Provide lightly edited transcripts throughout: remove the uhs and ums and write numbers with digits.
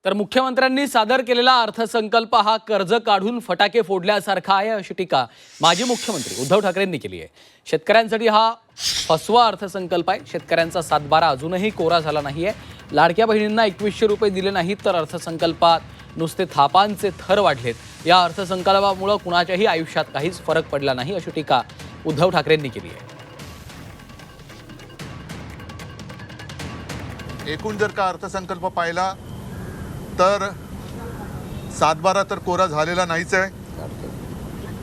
तर मुख्यमंत्र्यांनी सादर केलेला अर्थसंकल्प हा कर्ज काढून फटाके फोडल्यासारखा आहे अशी टीका माजी मुख्यमंत्री उद्धव ठाकरेंनी केली आहे। शेतकऱ्यांसाठी हा फसवा अर्थसंकल्प आहे। शेतकऱ्यांचा सातबारा अजूनही कोरा झाला नाहीये। लाडक्या बहिणींना 2100 रुपये दिले नाहीत तर अर्थसंकल्पात नुसते थापांचे थर वाढलेत। या अर्थसंकल्पामुळे कुणाच्याही आयुष्यात काहीच फरक पडला नाही अशी टीका उद्धव ठाकरेंनी केली आहे। एकूण जर का अर्थसंकल्प पाहिला तर सातबारा तर कोरा झालेला नाहीच आहे।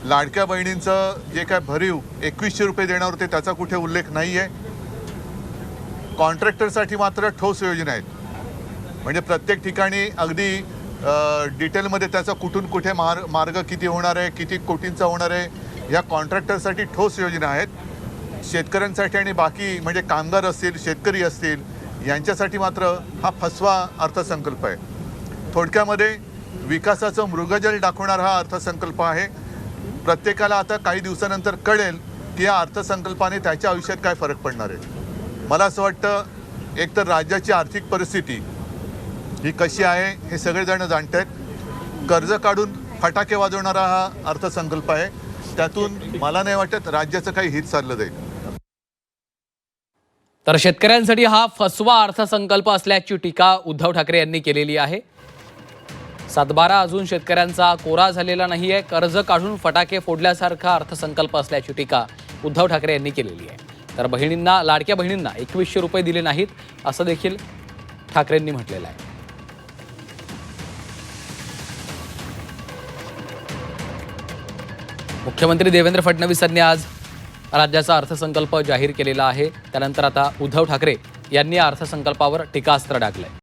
लाडक्या बहिणींचं जे काय भरीव 2100 रुपये देणार होते त्याचा कुठे उल्लेख नाही आहे। कॉन्ट्रॅक्टरसाठी मात्र ठोस योजना आहेत, म्हणजे प्रत्येक ठिकाणी अगदी डिटेलमध्ये त्याचा कुठून कुठे मार्ग किती होणार आहे, किती कोटींचा होणार आहे, या कॉन्ट्रॅक्टरसाठी ठोस योजना आहेत। शेतकऱ्यांसाठी आणि बाकी म्हणजे कामगार असतील, शेतकरी असतील, यांच्यासाठी मात्र हा फसवा अर्थसंकल्प आहे। थोडक्यामध्ये विकासाचं मृगजल दाखवणारा हा अर्थसंकल्प आहे। प्रत्येकाला आता काही दिवसानंतर कळेल की या अर्थसंकल्पाने त्याच्या आयुष्यात काय फरक पडणार आहे। मला असं वाटतं एकतर राज्याची आर्थिक परिस्थिती ही कशी आहे हे सगळेजण जाणत आहेत। कर्ज काढून फटाके वाजवणारा हा अर्थसंकल्प आहे, त्यातून मला नाही वाटत राज्याचं काही हित साधलं जाईल। तर शेतकऱ्यांसाठी हा फसवा अर्थसंकल्प असल्याची टीका उद्धव ठाकरे यांनी केलेली आहे। सातबारा अजून शेतकऱ्यांचा कोरा झालेला नाहीये। कर्ज काढून फटाके फोडल्यासारखा अर्थसंकल्प असल्याची टीका उद्धव ठाकरे यांनी केलेली आहे। तर लाडक्या बहिणींना 2100 रुपये दिले नाहीत असं देखील ठाकरेंनी म्हटलेलं आहे। मुख्यमंत्री देवेंद्र फडणवीसांनी आज राज्याचा अर्थसंकल्प जाहीर केलेला आहे। त्यानंतर आता उद्धव ठाकरे यांनी अर्थसंकल्पावर टीकास्त्र डागलंय।